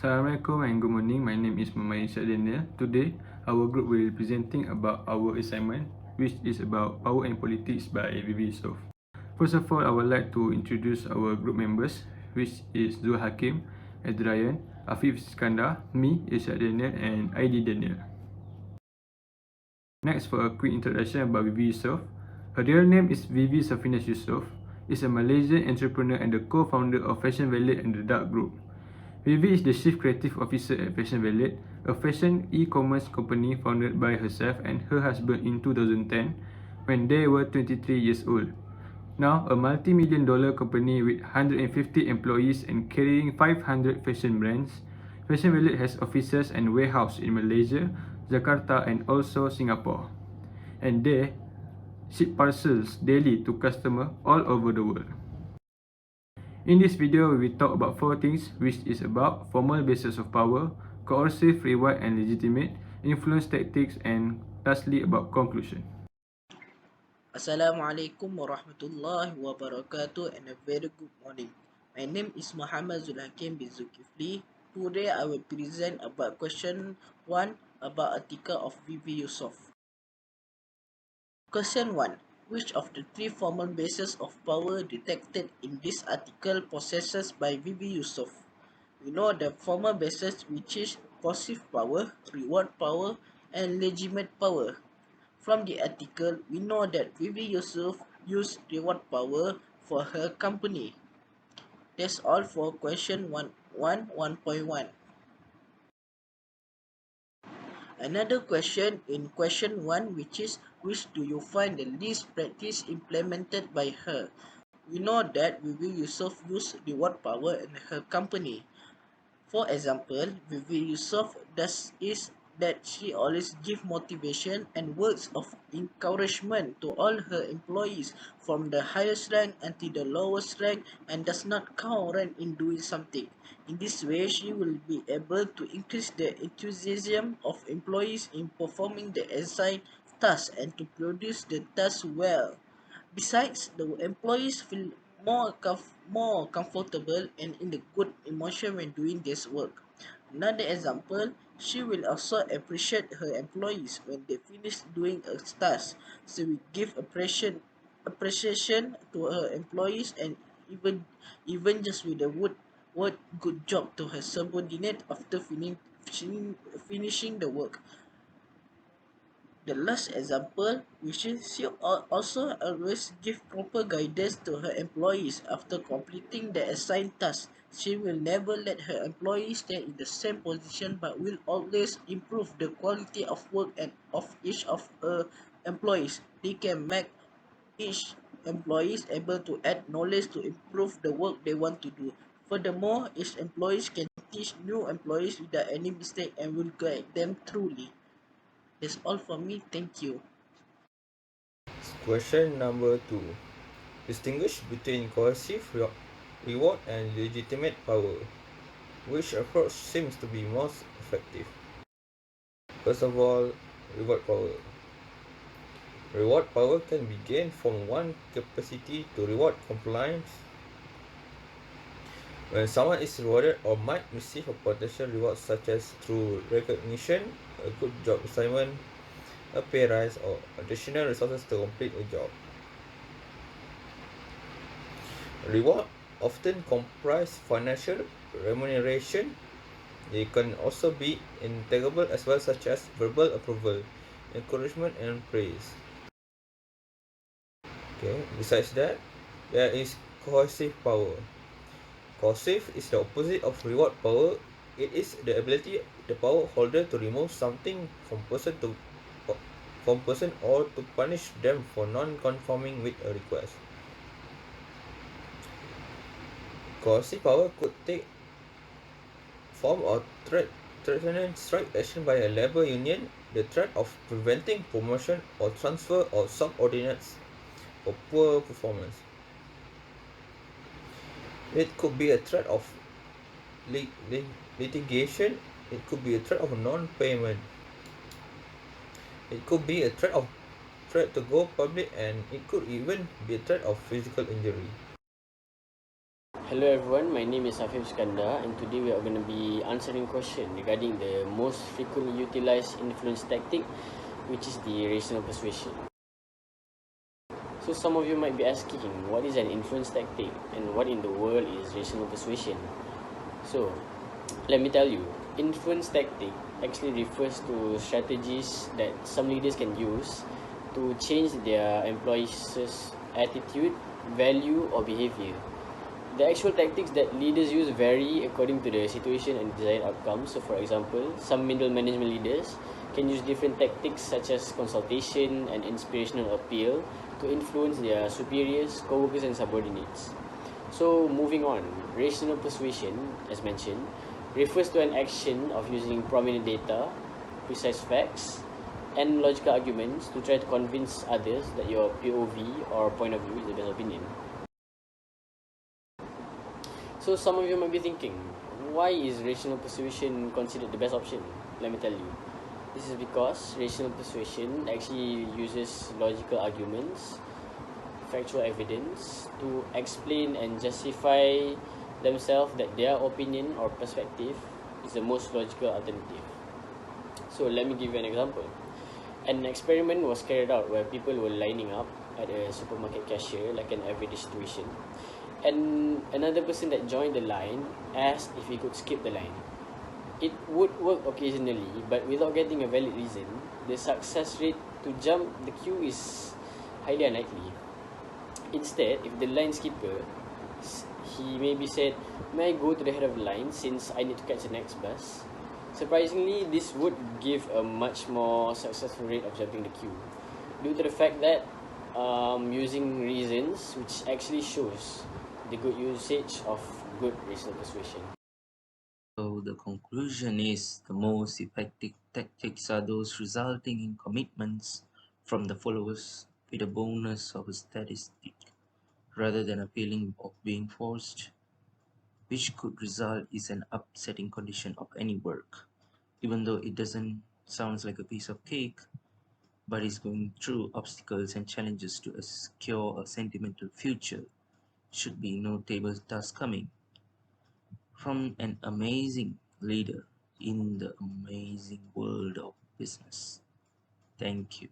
Assalamualaikum and good morning. My name is Muhammad Daniel. Today, our group will be presenting about our assignment, which is about Power and Politics by Vivy Yusof. First of all, I would like to introduce our group members, which is Zul Hakim, Adrian, Afif Iskandar, me, Irsyad Daniel, and ID Daniel. Next, for a quick introduction about Vivy Yusof. Her real name is Vivy Safinas Yusof. Is a Malaysian entrepreneur and the co-founder of Fashion Valet and the Dark Group. Vivy is the Chief Creative Officer at Fashion Valet, a fashion e-commerce company founded by herself and her husband in 2010 when they were 23 years old. Now, a multi-million-dollar company with 150 employees and carrying 500 fashion brands, Fashion Valet has offices and warehouse in Malaysia, Jakarta and also Singapore. And they ship parcels daily to customers all over the world. In this video, we will talk about 4 things, which is about formal basis of power, coercive, reward and legitimate, influence tactics, and lastly about conclusion. Assalamualaikum warahmatullahi wabarakatuh and a very good morning. My name is Muhammad Zulhakim bin Zulkifli. Today I will present about question 1 about article of Vivy Yusof. Question 1. Which of the 3 formal bases of power detected in this article possesses by Vivy Yusof? We know the formal bases which is coercive power, reward power and legitimate power. From the article, we know that Vivy Yusof used reward power for her company. That's all for question 1.1. Another question in question 1, which do you find the least practice implemented by her? We know that Vivy Yusof used reward power in her company. For example, Vivy Yusof is that she always gives motivation and words of encouragement to all her employees from the highest rank until the lowest rank and does not count rank in doing something. In this way, she will be able to increase the enthusiasm of employees in performing the assigned task and to produce the task well. Besides, the employees feel more comfortable and in the good emotion when doing this work. Another example, she will also appreciate her employees when they finish doing a task. She will give appreciation to her employees and even just with a word good job to her subordinate after finishing the work. The last example, which is she also always give proper guidance to her employees after completing the assigned task. She will never let her employees stay in the same position but will always improve the quality of work and of each of her employees. They can make each employees able to add knowledge to improve the work they want to do. Furthermore, each employees can teach new employees without any mistake and will guide them truly. That's all for me. Thank you. Question number 2. Distinguish between coercive reward and legitimate power. Which approach seems to be most effective? First of all, reward power. Reward power can be gained from one's capacity to reward compliance. When someone is rewarded or might receive a potential reward such as through recognition, a good job assignment, a pay rise, or additional resources to complete a job. Reward often comprise financial remuneration. They can also be intangible as well, such as verbal approval, encouragement, and praise. Besides that, there is coercive power. Coercive is the opposite of reward power. It is the ability of the power holder to remove something from person or to punish them for non-conforming with a request. Coercive power could take form of threatening strike action by a labor union, the threat of preventing promotion or transfer of subordinates for poor performance. It could be a threat of litigation. It could be a threat of non-payment. It could be a threat to go public, and it could even be a threat of physical injury. Hello everyone, my name is Afif Skandar and today we are going to be answering question regarding the most frequently utilized influence tactic, which is the rational persuasion. So some of you might be asking, what is an influence tactic and what in the world is rational persuasion? So let me tell you, influence tactic actually refers to strategies that some leaders can use to change their employees' attitude, value or behavior. The actual tactics that leaders use vary according to the situation and desired outcome. So for example, some middle management leaders can use different tactics such as consultation and inspirational appeal to influence their superiors, co-workers and subordinates. So moving on, rational persuasion, as mentioned, refers to an action of using prominent data, precise facts, and logical arguments to try to convince others that your POV or point of view is the best opinion. So some of you might be thinking, why is rational persuasion considered the best option? Let me tell you. This is because rational persuasion actually uses logical arguments, factual evidence to explain and justify themselves that their opinion or perspective is the most logical alternative. So let me give you an example. An experiment was carried out where people were lining up at a supermarket cashier like an everyday situation, and another person that joined the line asked if he could skip the line. It would work occasionally, but without getting a valid reason, the success rate to jump the queue is highly unlikely. Instead, if the line skipper, he maybe said, "May I go to the head of the line since I need to catch the next bus?" Surprisingly, this would give a much more successful rate of jumping the queue, due to the fact that using reasons, which actually shows the good usage of good rational persuasion. So the conclusion is the most effective tactics are those resulting in commitments from the followers with a bonus of a statistic rather than a feeling of being forced, which could result is an upsetting condition of any work, even though it doesn't sounds like a piece of cake, but is going through obstacles and challenges to secure a sentimental future should be no table task coming from an amazing leader in the amazing world of business. Thank you.